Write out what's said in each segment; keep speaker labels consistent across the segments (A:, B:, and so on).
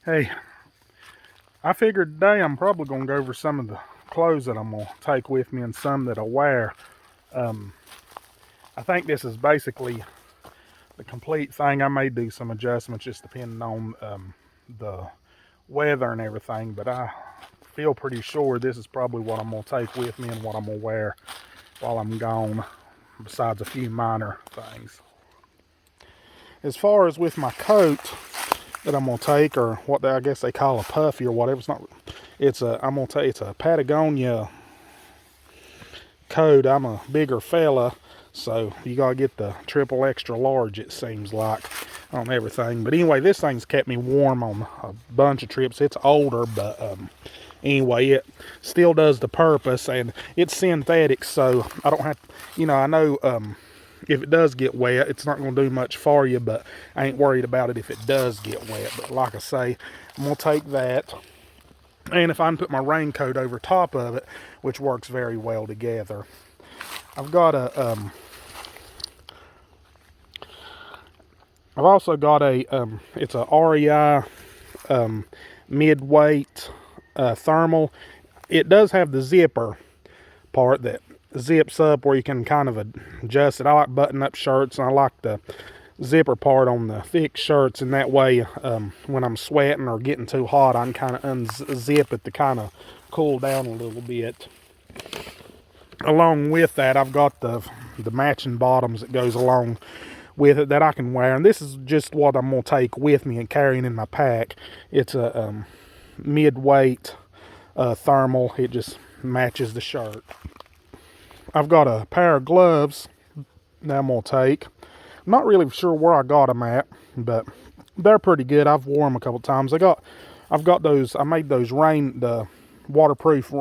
A: Hey, I figured today I'm probably going to go over some of the clothes that I'm going to take with me and some that I wear. I think this is basically the complete thing. I may do some adjustments just depending on the weather and everything, but I feel pretty sure this is probably what I'm going to take with me and what I'm going to wear while I'm gone, besides a few minor things. As far as with my coat that I'm gonna take, or what I guess they call a puffy or whatever, it's a Patagonia coat. I'm a bigger fella, so you gotta get the triple extra large, it seems like, on everything. But anyway, this thing's kept me warm on a bunch of trips. It's older, but anyway, it still does the purpose, and it's synthetic, so I don't have, I know if it does get wet, it's not going to do much for you, but I ain't worried about it if it does get wet. But like I say, I'm going to take that, and if I can put my raincoat over top of it, which works very well together. I've also got it's a REI mid-weight thermal. It does have the zipper part that zips up where you can kind of adjust it. I like button up shirts, and I like the zipper part on the thick shirts, and that way when I'm sweating or getting too hot, I can kind of unzip it to kind of cool down a little bit. Along with that, I've got the matching bottoms that goes along with it that I can wear, and this is just what I'm going to take with me and carrying in my pack. It's a mid-weight thermal. It just matches the shirt. I've got a pair of gloves that I'm going to take. I'm not really sure where I got them at, but they're pretty good. I've worn them a couple times. I've got those. I made those the waterproof.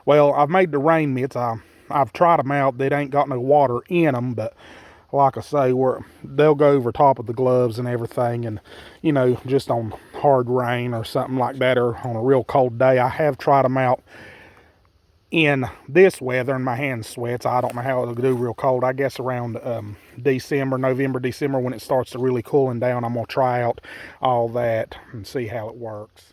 A: Well, I've made the rain mitts. I've tried them out. They ain't got no water in them, but like I say, they'll go over top of the gloves and everything. And just on hard rain or something like that, or on a real cold day, I have tried them out in this weather, and my hand sweats. I don't know how it'll do real cold. I guess around November, December, when it starts to really cooling down, I'm going to try out all that and see how it works.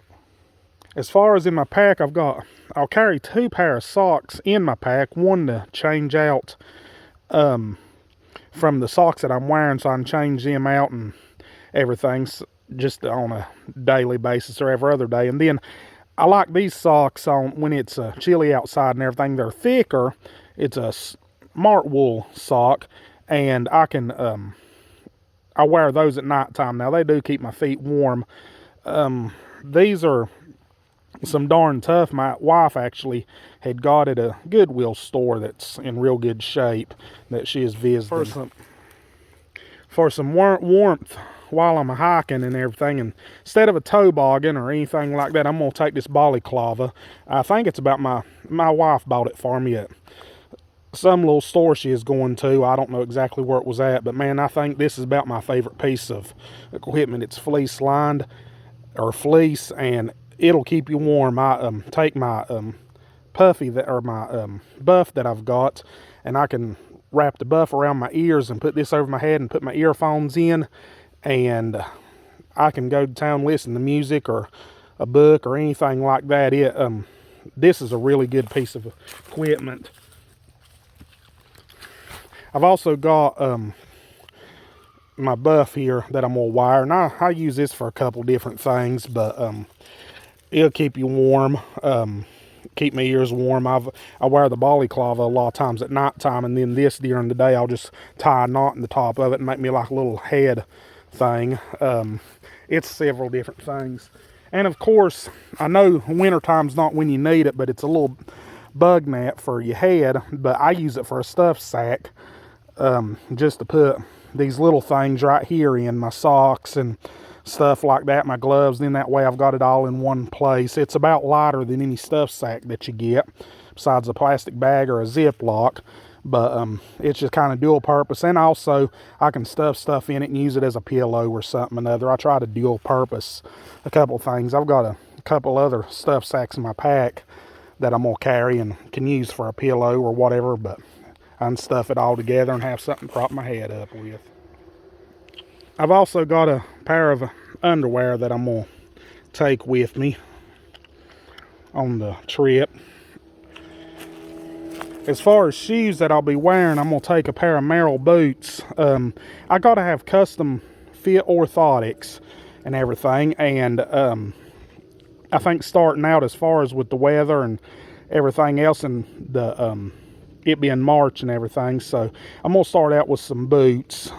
A: As far as in my pack, I'll carry 2 pair of socks in my pack. One to change out from the socks that I'm wearing, so I can change them out and everything just on a daily basis or every other day. And then I like these socks on when it's chilly outside and everything. They're thicker. It's a smart wool sock, and I wear those at nighttime. Now, they do keep my feet warm. These are some darn tough. My wife actually had got at a Goodwill store that's in real good shape that she has visited. For some warmth while I'm hiking and everything, and instead of a toboggan or anything like that, I'm going to take this balaclava. I think it's about my wife bought it for me at some little store she is going to. I don't know exactly where it was at, but man, I think this is about my favorite piece of equipment. It's fleece lined, or fleece, and it'll keep you warm. I take my puffy my buff that I've got, and I can wrap the buff around my ears and put this over my head and put my earphones in, and I can go to town, listen to music or a book or anything like that. This is a really good piece of equipment. I've also got my buff here that I'm going to wire, and I use this for a couple different things, but it'll keep you warm, keep my ears warm. I wear the balaclava a lot of times at nighttime, and then this during the day I'll just tie a knot in the top of it and make me like a little head thing. It's several different things. And of course, I know wintertime's not when you need it, but it's a little bug net for your head, but I use it for a stuff sack, just to put these little things right here in my socks and stuff like that, my gloves. Then that way I've got it all in one place. It's about lighter than any stuff sack that you get, besides a plastic bag or a Ziploc. But it's just kind of dual purpose, and also I can stuff stuff in it and use it as a pillow or something or another. I try to dual purpose a couple things. I've got a couple other stuff sacks in my pack that I'm going to carry and can use for a pillow or whatever, but I can stuff it all together and have something to prop my head up with. I've also got a pair of underwear that I'm going to take with me on the trip. As far as shoes that I'll be wearing, I'm going to take a pair of Merrell boots. I got to have custom fit orthotics and everything. And I think starting out, as far as with the weather and everything else, and the it being March and everything, so I'm going to start out with some boots.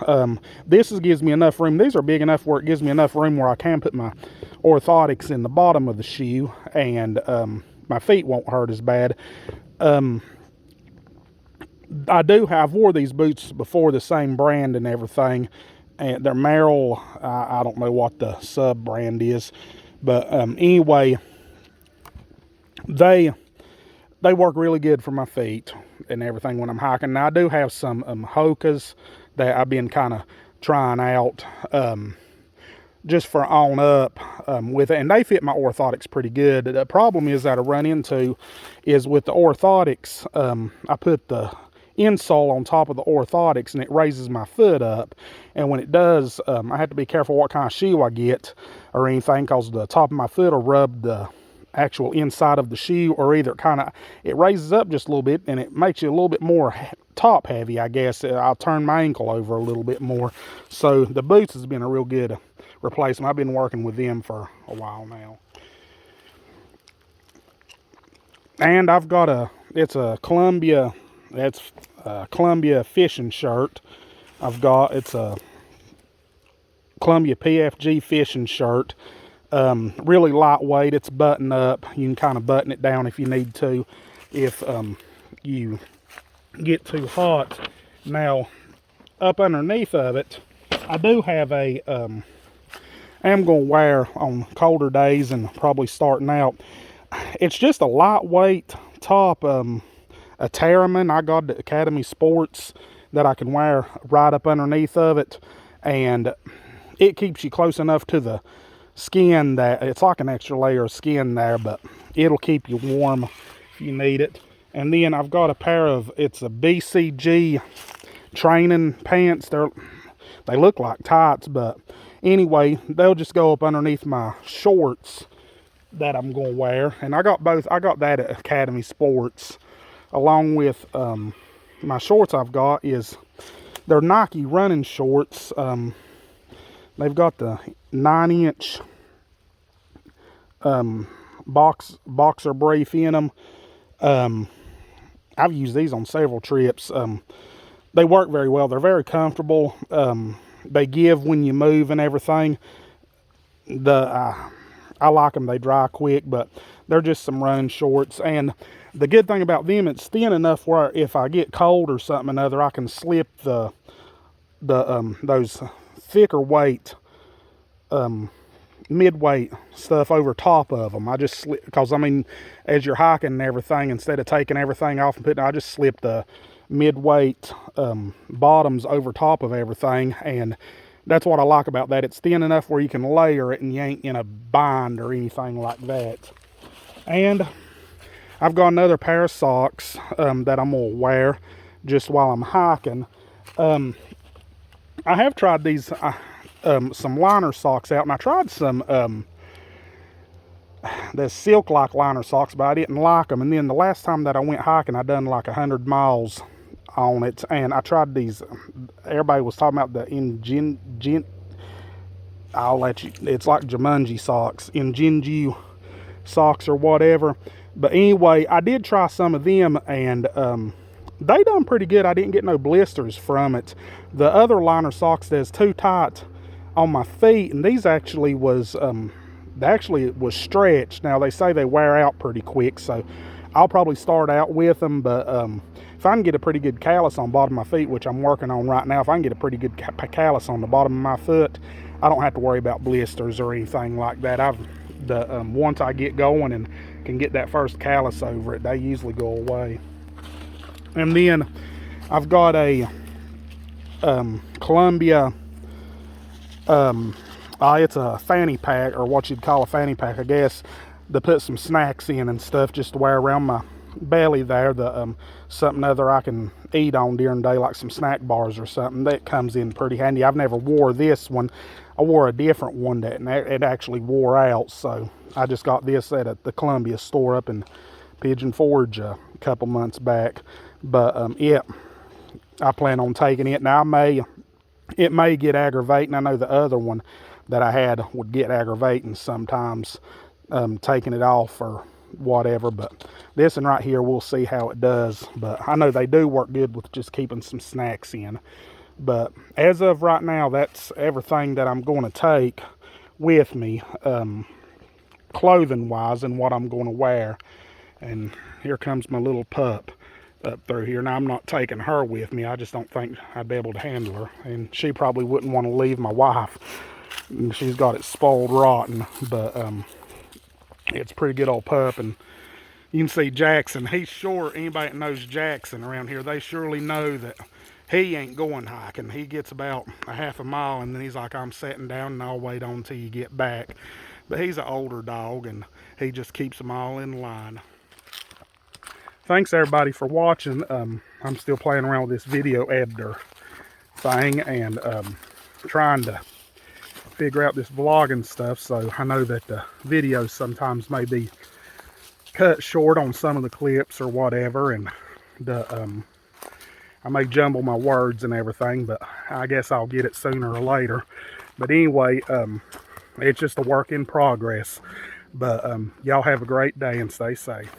A: This gives me enough room. These are big enough where it gives me enough room where I can put my orthotics in the bottom of the shoe, and my feet won't hurt as bad. I've wore these boots before, the same brand and everything, and they're Merrell. I don't know what the sub brand is, but anyway, they work really good for my feet and everything when I'm hiking. Now I do have some Hokas that I've been kind of trying out just for on up with it, and they fit my orthotics pretty good. The problem is that I run into is with the orthotics, I put the insole on top of the orthotics and it raises my foot up, and when it does, I have to be careful what kind of shoe I get or anything, because the top of my foot will rub the actual inside of the shoe, or either it raises up just a little bit and it makes you a little bit more top heavy, I guess. I'll turn my ankle over a little bit more. So the boots has been a real good replacement. I've been working with them for a while now. And I've got it's a Columbia, that's a Columbia fishing shirt. It's a Columbia PFG fishing shirt. Really lightweight. It's button up. You can kind of button it down if you need to, if you get too hot. Now, up underneath of it, I do have I am going to wear on colder days and probably starting out. It's just a lightweight top, a Terraman. I got the Academy Sports that I can wear right up underneath of it, and it keeps you close enough to the skin that it's like an extra layer of skin there, but it'll keep you warm if you need it. And then I've got a pair of, it's a BCG training pants. They look like tights, but anyway, they'll just go up underneath my shorts that I'm going to wear. And I got both. I got that at Academy Sports, along with my shorts. I've got they're Nike running shorts. They've got the 9-inch boxer brief in them. I've used these on several trips. They work very well. They're very comfortable. They give when you move and everything. I like them. They dry quick, but they're just some running shorts. And the good thing about them, it's thin enough where if I get cold or something or another, I can slip those thicker weight, mid-weight stuff over top of them. I just slip, because I mean, as you're hiking and everything, instead of taking everything off and I just slip the mid-weight bottoms over top of everything, and that's what I like about that. It's thin enough where you can layer it and you ain't in a bind or anything like that. And I've got another pair of socks that I'm going to wear just while I'm hiking. I have tried these some liner socks out, and I tried some the silk-like liner socks, but I didn't like them. And then the last time that I went hiking, I done like 100 miles on it, and I tried these. Everybody was talking about the I'll let you. It's like Jumanji socks, Injinju socks or whatever. But anyway, I did try some of them, and they done pretty good. I didn't get no blisters from it. The other liner socks that's too tight on my feet, and these actually was stretched. Now they say they wear out pretty quick, so I'll probably start out with them. But if I can get a pretty good callus on the bottom of my feet, which I'm working on right now, if I can get a pretty good callus on the bottom of my foot, I don't have to worry about blisters or anything like that. Once I get going and can get that first callus over it, they usually go away. And then I've got a Columbia, it's a fanny pack, or what you'd call a fanny pack, I guess, to put some snacks in and stuff, just to wear around my belly there. Something other I can eat on during the day, like some snack bars or something. That comes in pretty handy. I've never wore this one. I wore a different one that it actually wore out, so I just got this at the Columbia store up in Pigeon Forge a couple months back. But I plan on taking it. Now it may get aggravating. I know the other one that I had would get aggravating sometimes, taking it off or whatever, but this one right here, we'll see how it does. But I know they do work good with just keeping some snacks in. But as of right now, that's everything that I'm going to take with me, clothing wise, and what I'm going to wear. And here comes my little pup up through here. Now, I'm not taking her with me. I just don't think I'd be able to handle her, and she probably wouldn't want to leave my wife. She's got it spoiled rotten, but it's a pretty good old pup. And you can see Jackson. He's sure, anybody that knows Jackson around here, they surely know that he ain't going hiking. He gets about a half a mile and then he's like, I'm sitting down and I'll wait on till you get back. But he's an older dog and he just keeps them all in line. Thanks everybody for watching. I'm still playing around with this video editor thing and trying to figure out this vlogging stuff, so I know that the videos sometimes may be cut short on some of the clips or whatever, and I may jumble my words and everything, but I guess I'll get it sooner or later. But anyway, it's just a work in progress. But y'all have a great day and stay safe.